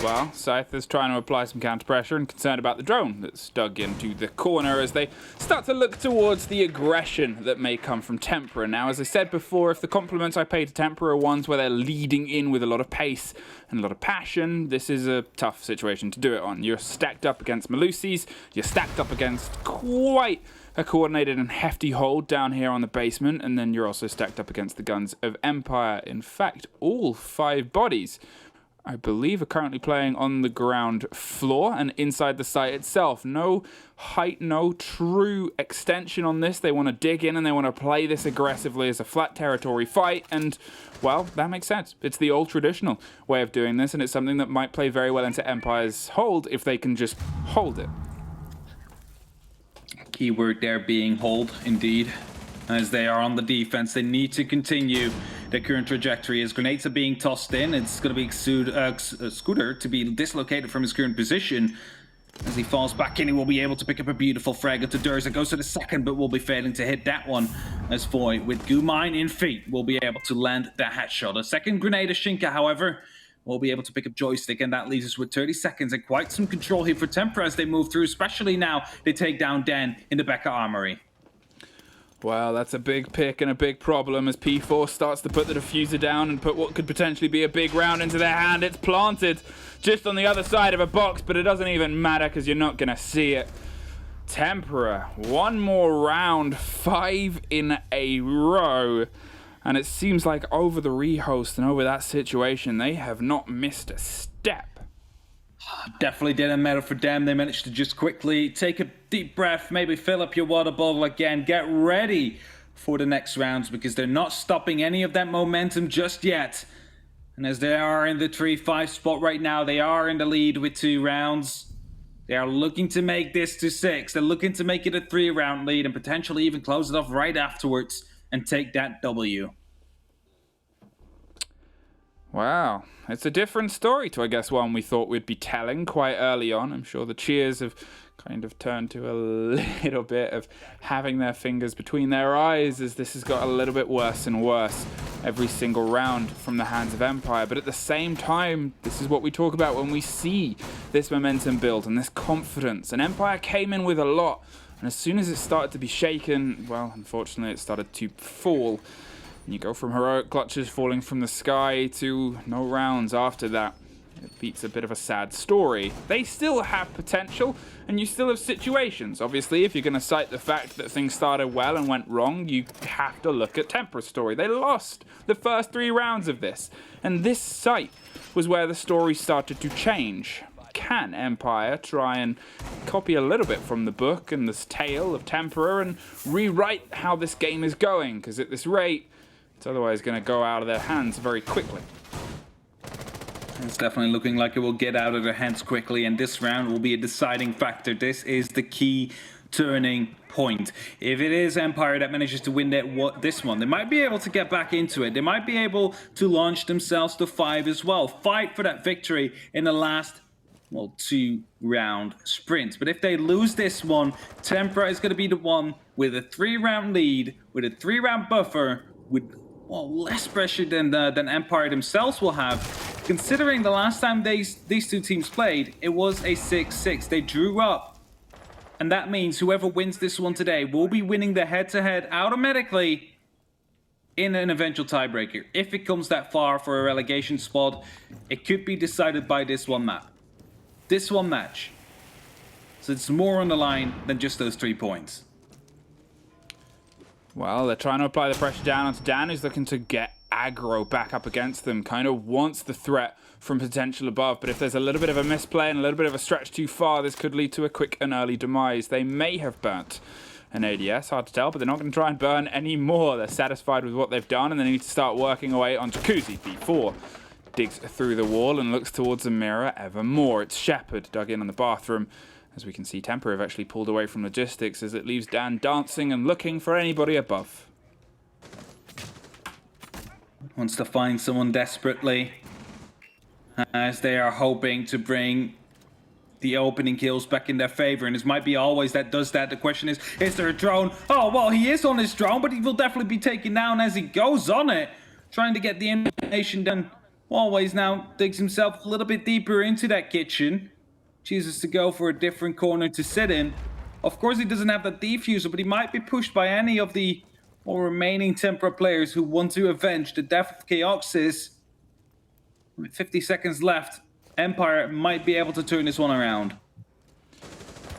Well, Scythe is trying to apply some counter pressure and concerned about the drone that's dug into the corner as they start to look towards the aggression that may come from Tempra. Now, as I said before, if the compliments I pay to Tempra are ones where they're leading in with a lot of pace and a lot of passion, this is a tough situation to do it on. You're stacked up against Malusis, you're stacked up against quite a coordinated and hefty hold down here on the basement, and then you're also stacked up against the guns of Empire. In fact, all 5 bodies, I believe, are currently playing on the ground floor and inside the site itself. No height, no true extension on this. They want to dig in and they want to play this aggressively as a flat territory fight, and, well, that makes sense. It's the old traditional way of doing this, and it's something that might play very well into Empire's hold if they can just hold it. Keyword there being hold, indeed. As they are on the defense, they need to continue their current trajectory. As grenades are being tossed in, it's going to be Scooter to be dislocated from his current position. As he falls back in, he will be able to pick up a beautiful frag to Durza. Goes to the second, but will be failing to hit that one. As Foy, with Gumine in feet, will be able to land that headshot. A second grenade of Shinka, however, will be able to pick up Joystick, and that leaves us with 30 seconds and quite some control here for Tempra as they move through, especially now they take down Den in the Becca Armory. Well, that's a big pick and a big problem as P4 starts to put the diffuser down and put what could potentially be a big round into their hand. It's planted just on the other side of a box, but it doesn't even matter because you're not going to see it. Tempera, one more round, 5 in a row. And it seems like over the rehost and over that situation, they have not missed a step. Definitely didn't matter for them. They managed to just quickly take a deep breath, maybe fill up your water bottle again, get ready for the next rounds because they're not stopping any of that momentum just yet. And as they are in the 3-5 spot right now, they are in the lead with 2 rounds. They are looking to make this to 6. They're looking to make it a 3-round lead and potentially even close it off right afterwards and take that W. Wow, it's a different story to, I guess, one we thought we'd be telling quite early on. I'm sure the cheers have kind of turned to a little bit of having their fingers between their eyes as this has got a little bit worse and worse every single round from the hands of Empire. But at the same time, this is what we talk about when we see this momentum build and this confidence. And Empire came in with a lot, and as soon as it started to be shaken, well, unfortunately, it started to fall. And you go from heroic clutches falling from the sky to no rounds after that. It beats a bit of a sad story. They still have potential, and you still have situations. Obviously, if you're going to cite the fact that things started well and went wrong, you have to look at Tempra's story. They lost the first 3 rounds of this, and this site was where the story started to change. Can Empire try and copy a little bit from the book and this tale of Tempra and rewrite how this game is going? Because at this rate, it's otherwise going to go out of their hands very quickly. It's definitely looking like it will get out of their hands quickly, and this round will be a deciding factor. This is the key turning point. If it is Empire that manages to win this one, they might be able to get back into it. They might be able to launch themselves to 5 as well. Fight for that victory in the last, well, 2-round sprint. But if they lose this one, Tempra is going to be the one with a 3-round lead, with a 3-round buffer, with, well, less pressure than Empire themselves will have. Considering the last time these 2 teams played, it was a 6-6. They drew up. And that means whoever wins this one today will be winning the head-to-head automatically in an eventual tiebreaker. If it comes that far for a relegation spot, it could be decided by this one map. This one match. So it's more on the line than just those 3 points. Well, they're trying to apply the pressure down onto Dan, who's looking to get aggro back up against them, kind of wants the threat from potential above, but if there's a little bit of a misplay and a little bit of a stretch too far, this could lead to a quick and early demise. They may have burnt an ADS, hard to tell, but they're not going to try and burn any more. They're satisfied with what they've done, and they need to start working away on Jacuzzi. B4 digs through the wall and looks towards the mirror ever more. It's Shepard dug in on the bathroom. As we can see, Tempra have actually pulled away from logistics as it leaves Dan dancing and looking for anybody above. Wants to find someone desperately, as they are hoping to bring the opening kills back in their favor, and this might be Always that does that. The question is there a drone? Oh, well, he is on his drone, but he will definitely be taken down as he goes on it, trying to get the information done. Always now digs himself a little bit deeper into that kitchen, chooses to go for a different corner to sit in. Of course, he doesn't have that defuser, but he might be pushed by any of the remaining Tempra players who want to avenge the death of Chaoxis. With 50 seconds left, Empire might be able to turn this one around.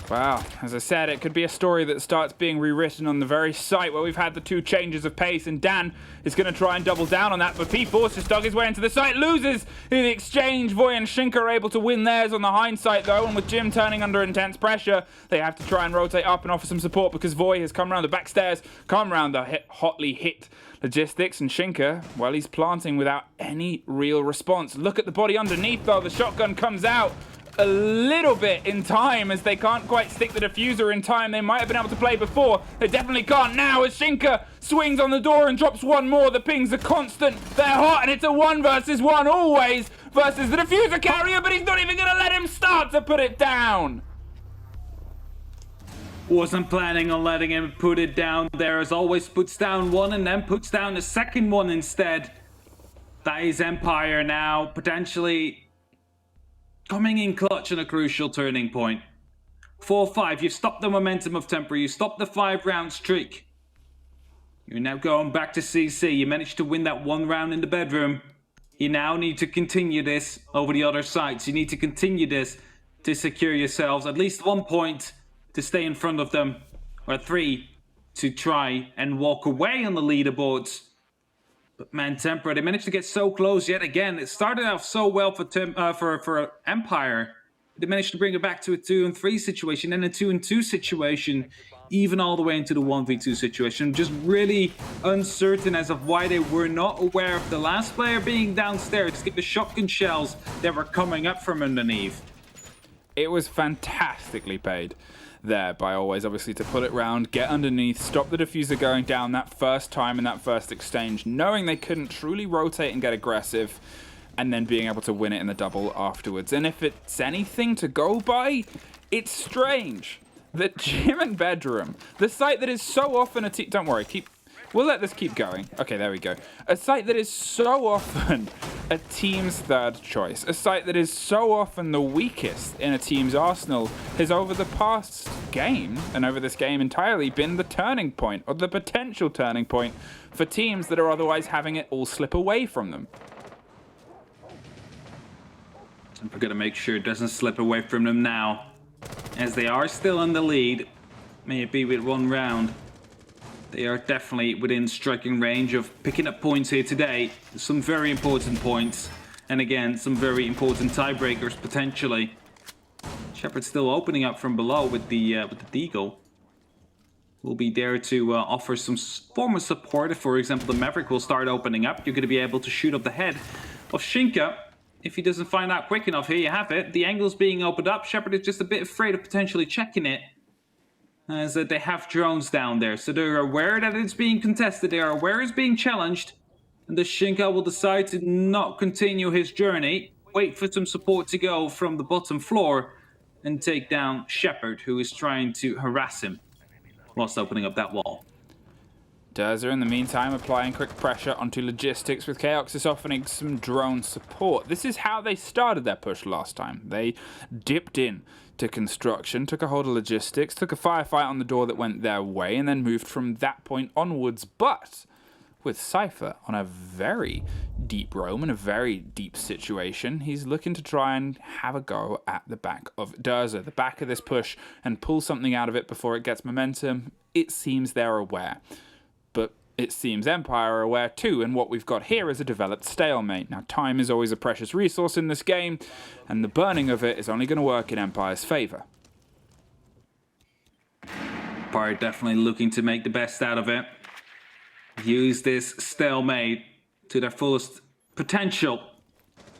Wow, as I said, it could be a story that starts being rewritten on the very site where we've had the two changes of pace, and Dan is going to try and double down on that, but P4's just dug his way into the site, loses in the exchange. Voy and Shinka are able to win theirs on the hindsight, though, and with Jim turning under intense pressure, they have to try and rotate up and offer some support because Voy has come around the back stairs, come around the hotly hit logistics, and Shinka, well, he's planting without any real response. Look at the body underneath, though. The shotgun comes out a little bit in time, as they can't quite stick the diffuser in time. They might have been able to play before. They definitely can't now, as Shinka swings on the door and drops one more. The pings are constant. They're hot, and it's a 1 versus 1 always versus the diffuser carrier, but he's not even going to let him start to put it down. Wasn't planning on letting him put it down there, as Always puts down one and then puts down the second one instead. That is Empire now potentially coming in clutch on a crucial turning point. 4-5, you've stopped the momentum of Tempra, you stopped the 5-round streak. You're now going back to CC, you managed to win that 1 round in the bedroom. You now need to continue this over the other sites. You need to continue this to secure yourselves at least 1 point to stay in front of them, or 3 to try and walk away on the leaderboards. But man, Tempra, they managed to get so close yet again. It started off so well for Empire. They managed to bring it back to a 2-3 situation, and a 2-2 situation, even all the way into the 1v2 situation. Just really uncertain as of why they were not aware of the last player being downstairs to get the shotgun shells that were coming up from underneath. It was fantastically paid there by Always, obviously, to pull it round, get underneath, stop the diffuser going down that first time in that first exchange, knowing they couldn't truly rotate and get aggressive, and then being able to win it in the double afterwards. And if it's anything to go by, it's strange that Gym and Bedroom, the site that is so often a team... Don't worry, we'll let this keep going. Okay, there we go. A site that is so often a team's third choice, a site that is so often the weakest in a team's arsenal, has over the past game, and over this game entirely, been the turning point, or the potential turning point, for teams that are otherwise having it all slip away from them. And we're going to make sure it doesn't slip away from them now, as they are still in the lead, may it be with 1 round. They are definitely within striking range of picking up points here today. Some very important points. And again, some very important tiebreakers potentially. Shepard still opening up from below with the Deagle. Will be there to offer some form of support. If, for example, the Maverick will start opening up, you're going to be able to shoot up the head of Shinka. If he doesn't find out quick enough, here you have it. The angle's being opened up. Shepard is just a bit afraid of potentially checking it, as that they have drones down there, so they're aware that it's being contested, they are aware it's being challenged, and the Shinka will decide to not continue his journey, wait for some support to go from the bottom floor, and take down Shepard, who is trying to harass him whilst opening up that wall. Durza, in the meantime, applying quick pressure onto logistics, with Chaoxis offering some drone support. This is how they started their push last time. They dipped in to construction, took a hold of logistics, took a firefight on the door that went their way, and then moved from that point onwards. But with Cypher on a very deep roam and a very deep situation, he's looking to try and have a go at the back of Durza, the back of this push, and pull something out of it before it gets momentum. It seems they're aware. But it seems Empire are aware too, and what we've got here is a developed stalemate. Now, time is always a precious resource in this game, and the burning of it is only going to work in Empire's favor. Empire definitely looking to make the best out of it. Use this stalemate to their fullest potential.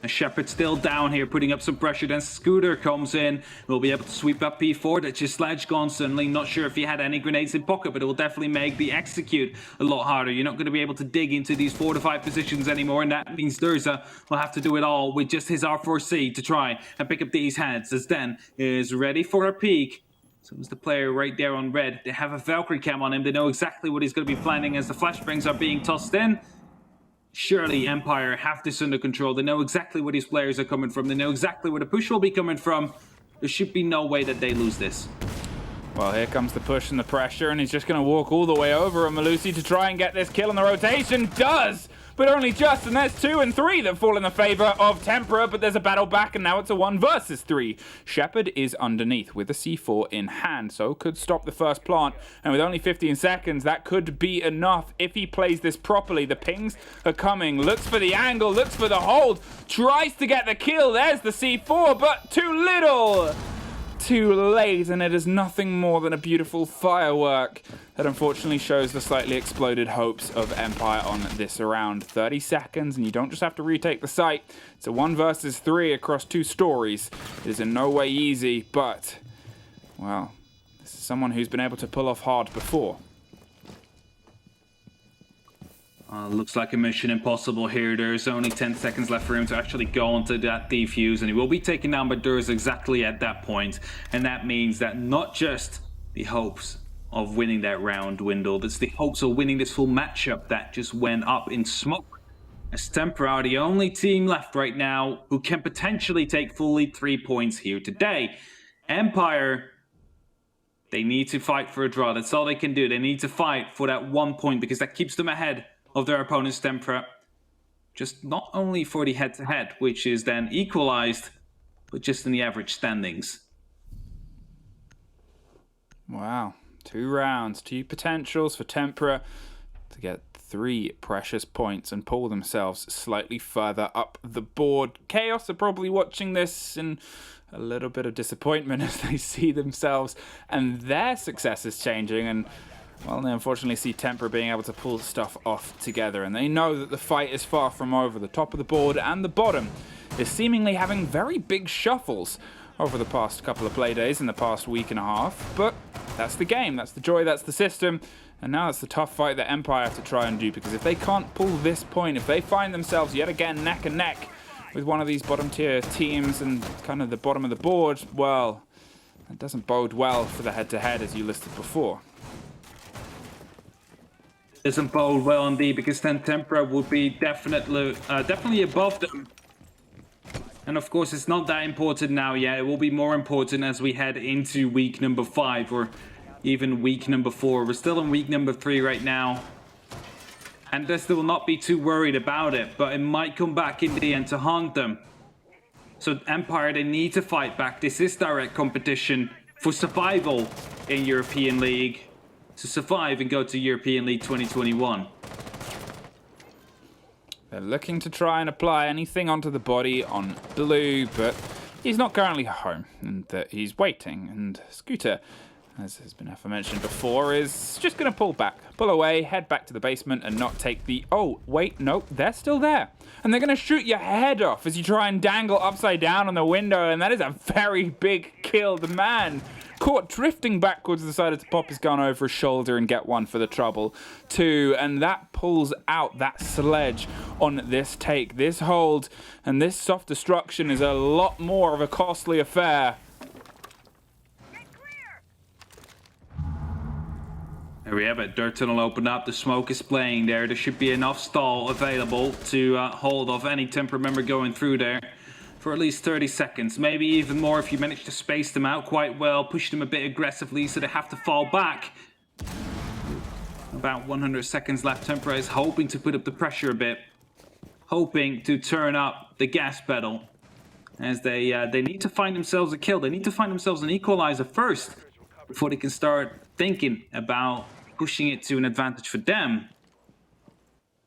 And Shepard still down here, putting up some pressure. Then Scooter comes in. Will be able to sweep up P4. That's just Sledge gone suddenly. Not sure if he had any grenades in pocket, but it will definitely make the execute a lot harder. You're not going to be able to dig into these fortified positions anymore, and that means Durza will have to do it all with just his R4C to try and pick up these heads. As Den is ready for a peek. So is the player right there on red. They have a Valkyrie cam on him. They know exactly what he's going to be planning as the flashbangs are being tossed in. Surely Empire have this under control. They know exactly where these players are coming from. They know exactly where the push will be coming from. There should be no way that they lose this. Well, here comes the push and the pressure, and he's just going to walk all the way over on Malusi to try and get this kill on the rotation. Does! But only just, and there's 2 and 3 that fall in the favor of Tempra, but there's a battle back, and now it's a 1 versus 3. Shepard is underneath with a C4 in hand, so could stop the first plant, and with only 15 seconds, that could be enough if he plays this properly. The pings are coming, looks for the angle, looks for the hold, tries to get the kill. There's the C4, but too little! Too late, and it is nothing more than a beautiful firework that unfortunately shows the slightly exploded hopes of Empire on this round. 30 seconds, and you don't just have to retake the site. It's a 1 versus 3 across 2 stories. It is in no way easy, but, well, this is someone who's been able to pull off hard before. Looks like a mission impossible here. There's only 10 seconds left for him to actually go onto that defuse, and he will be taken down by Durz exactly at that point. And that means that not just the hopes of winning that round dwindled, it's the hopes of winning this full matchup that just went up in smoke. As Tempra are the only team left right now who can potentially take fully 3 points here today. Empire, they need to fight for a draw. That's all they can do. They need to fight for that 1 point because that keeps them ahead of their opponent's Tempra. Just not only for the head-to-head, which is then equalized, but just in the average standings. Wow. 2 rounds, 2 potentials for Tempra to get 3 precious points and pull themselves slightly further up the board. Chaos are probably watching this in a little bit of disappointment as they see themselves and their successes changing, and well, they unfortunately see Tempra being able to pull stuff off together, and they know that the fight is far from over. The top of the board and the bottom is seemingly having very big shuffles over the past couple of play days in the past week and a half, but that's the game, that's the joy, that's the system, and now it's the tough fight that Empire have to try and do, because if they can't pull this point, if they find themselves yet again neck and neck with one of these bottom tier teams and kind of the bottom of the board, well, that doesn't bode well for the head-to-head as you listed before. Doesn't bode well indeed, because then Tempra would be definitely above them. And of course, it's not that important now yet. It will be more important as we head into week number 5 or even week number 4. We're still in week number 3 right now. And they still will not be too worried about it, but it might come back in the end to haunt them. So Empire, they need to fight back. This is direct competition for survival in European League. To survive and go to European League 2021. They're looking to try and apply anything onto the body on Blue, but he's not currently home, and he's waiting. And Scooter, as has been aforementioned before, is just going to pull away, head back to the basement, and not take the... Oh, wait, no, they're still there. And they're going to shoot your head off as you try and dangle upside down on the window, and that is a very big kill. The man caught drifting backwards, decided to pop his gun over his shoulder and get one for the trouble. 2, and that pulls out that sledge on this take. This hold and this soft destruction is a lot more of a costly affair. There we have it. Dirt tunnel opened up. The smoke is playing there. There should be enough stall available to hold off any Tempra member going through there for at least 30 seconds. Maybe even more if you manage to space them out quite well, push them a bit aggressively so they have to fall back. About 100 seconds left. Tempra is hoping to put up the pressure a bit. Hoping to turn up the gas pedal. As they need to find themselves a kill. They need to find themselves an equalizer first before they can start thinking about pushing it to an advantage for them.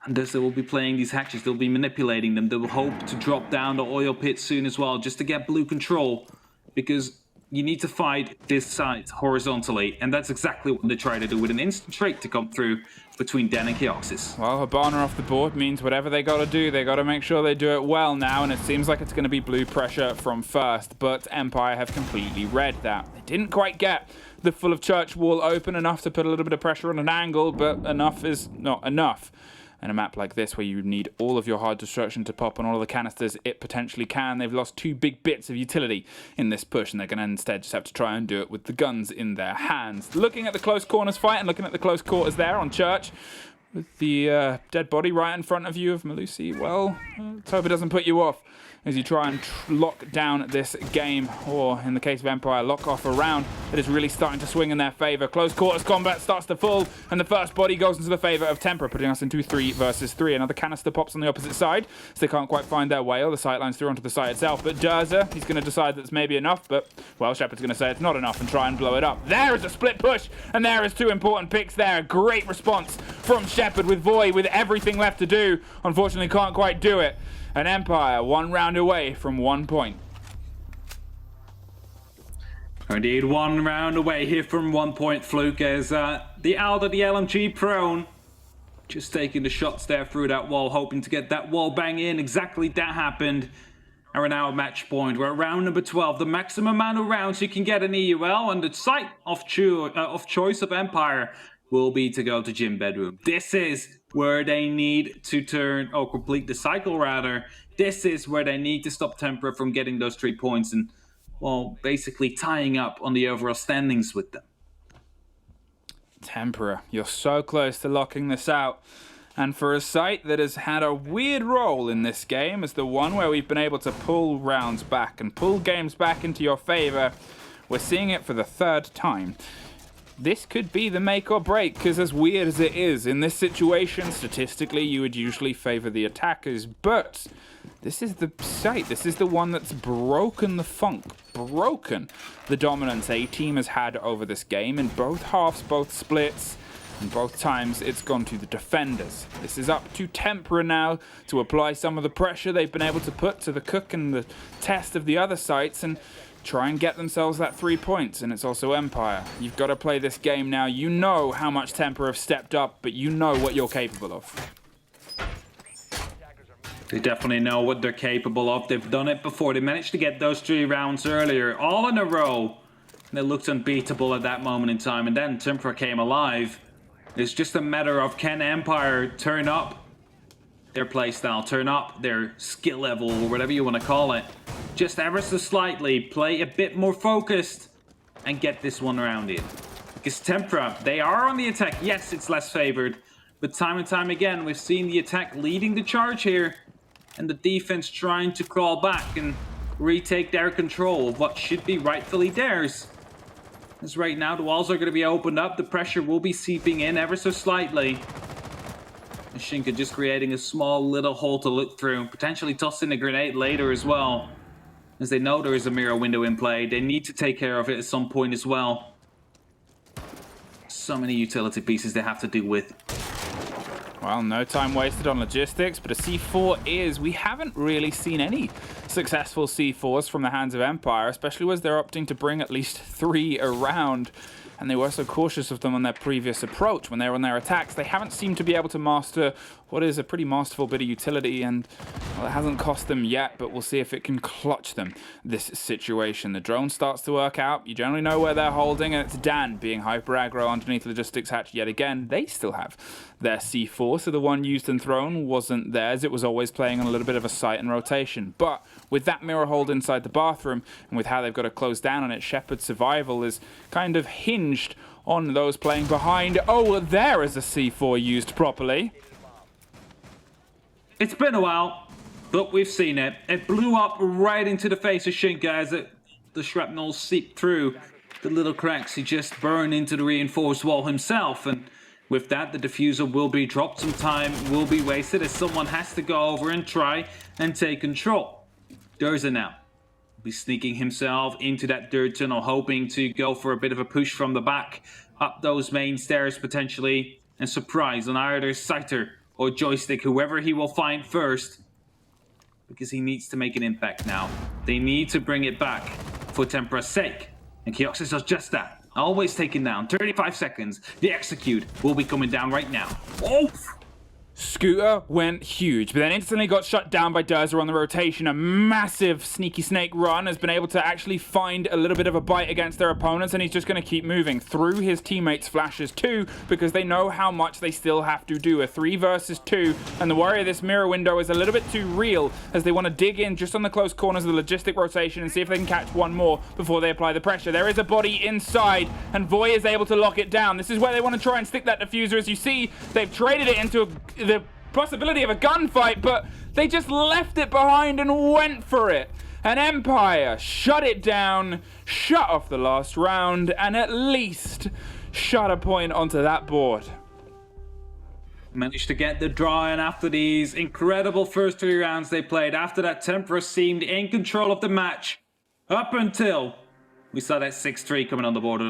And thus they will be playing these hatches, they'll be manipulating them, they will hope to drop down the oil pit soon as well, just to get blue control, because you need to fight this side horizontally, and that's exactly what they try to do with an instant trade to come through between Dan and Kioxis. Well, Hibana off the board means whatever they got to do, they got to make sure they do it well now, and it seems like it's going to be blue pressure from first, but Empire have completely read that. They didn't quite get the full of church wall open enough to put a little bit of pressure on an angle, but enough is not enough. And a map like this, where you need all of your hard destruction to pop on all of the canisters it potentially can, they've lost 2 big bits of utility in this push, and they're going to instead just have to try and do it with the guns in their hands. Looking at the close corners fight and looking at the close quarters there on Church, with the dead body right in front of you of Malusi, well, let's hope it doesn't put you off as you try and lock down this game, or in the case of Empire, lock off a round that is really starting to swing in their favor. Close quarters combat starts to fall, and the first body goes into the favor of Tempra, putting us into 3 versus 3. Another canister pops on the opposite side, so they can't quite find their way, or the sightlines through onto the site itself. But Durza, he's going to decide that's maybe enough, but, well, Shepard's going to say it's not enough and try and blow it up. There is a split push, and there is 2 important picks there. Great response from Shepard with Void, with everything left to do. Unfortunately, can't quite do it. An Empire 1 round away from 1 point. Indeed, 1 round away here from 1 point, Fluke, as the Alda, the LMG prone, just taking the shots there through that wall, hoping to get that wall bang in. Exactly that happened. And we're now at match point. We're at round number 12. The maximum amount of rounds you can get in EUL, and the site of choice of Empire will be to go to Gym Bedroom. This is where they need to complete the cycle rather. This is where they need to stop Tempra from getting those 3 points and, well, basically tying up on the overall standings with them. Tempra, you're so close to locking this out. And for a site that has had a weird role in this game as the one where we've been able to pull rounds back and pull games back into your favor, we're seeing it for the 3rd time. This could be the make or break, because as weird as it is, in this situation, statistically, you would usually favor the attackers, but this is the site, this is the one that's broken the funk, broken the dominance A-Team has had over this game in both halves, both splits, and both times it's gone to the defenders. This is up to Tempra now to apply some of the pressure they've been able to put to the cook and the test of the other sites, and try and get themselves that 3 points. And it's also Empire. You've got to play this game now. You know how much Tempra have stepped up, but you know what you're capable of. They definitely know what they're capable of. They've done it before. They managed to get those 3 rounds earlier, all in a row. And they looked unbeatable at that moment in time. And then Tempra came alive. It's just a matter of, can Empire turn up their playstyle, turn up their skill level, or whatever you want to call it, just ever so slightly, play a bit more focused, and get this one round in. Because Tempra, they are on the attack. Yes, it's less favored, but time and time again, we've seen the attack leading the charge here, and the defense trying to crawl back and retake their control of what should be rightfully theirs. As right now, the walls are going to be opened up, the pressure will be seeping in ever so slightly. Shinka just creating a small little hole to look through, potentially tossing a grenade later as well. As they know there is a mirror window in play, they need to take care of it at some point as well. So many utility pieces they have to deal with. Well, no time wasted on logistics, but a C4 is. We haven't really seen any successful C4s from the hands of Empire, especially as they're opting to bring at least 3 around. And they were so cautious of them on their previous approach when they were on their attacks. They haven't seemed to be able to master what is a pretty masterful bit of utility, and well, it hasn't cost them yet, but we'll see if it can clutch them, this situation. The drone starts to work out. You generally know where they're holding, and it's Dan being hyper aggro underneath logistics hatch yet again. They still have their C4, so the one used and thrown wasn't theirs. It was always playing on a little bit of a sight and rotation. But with that mirror hold inside the bathroom, and with how they've got to close down on it, Shepard's survival is kind of hinged on those playing behind. Oh, there is a C4 used properly. It's been a while, but we've seen it. It blew up right into the face of Shinka as the shrapnel seeped through the little cracks. He just burned into the reinforced wall himself, and with that, the diffuser will be dropped. Some time will be wasted as someone has to go over and try and take control. Durza now will be sneaking himself into that dirt tunnel, hoping to go for a bit of a push from the back, up those main stairs potentially, and surprise on either Scyther or Joystick, whoever he will find first, because he needs to make an impact now. They need to bring it back for Tempra's sake. And Kioxis does just that. Always taken down. 35 seconds. The execute will be coming down right now. Oh! Scooter went huge, but then instantly got shut down by Durza on the rotation. A massive sneaky snake run has been able to actually find a little bit of a bite against their opponents, and he's just going to keep moving through his teammates' flashes too, because they know how much they still have to do. A 3 versus 2, and the worry of this mirror window is a little bit too real, as they want to dig in just on the close corners of the logistic rotation and see if they can catch one more before they apply the pressure. There is a body inside, and Voy is able to lock it down. This is where they want to try and stick that diffuser. As you see, they've traded it into the possibility of a gunfight, but they just left it behind and went for it. And Empire shut it down, shut off the last round, and at least shut a point onto that board. Managed to get the draw in after these incredible first 3 rounds they played. After that, Tempra seemed in control of the match up until we saw that 6-3 coming on the board.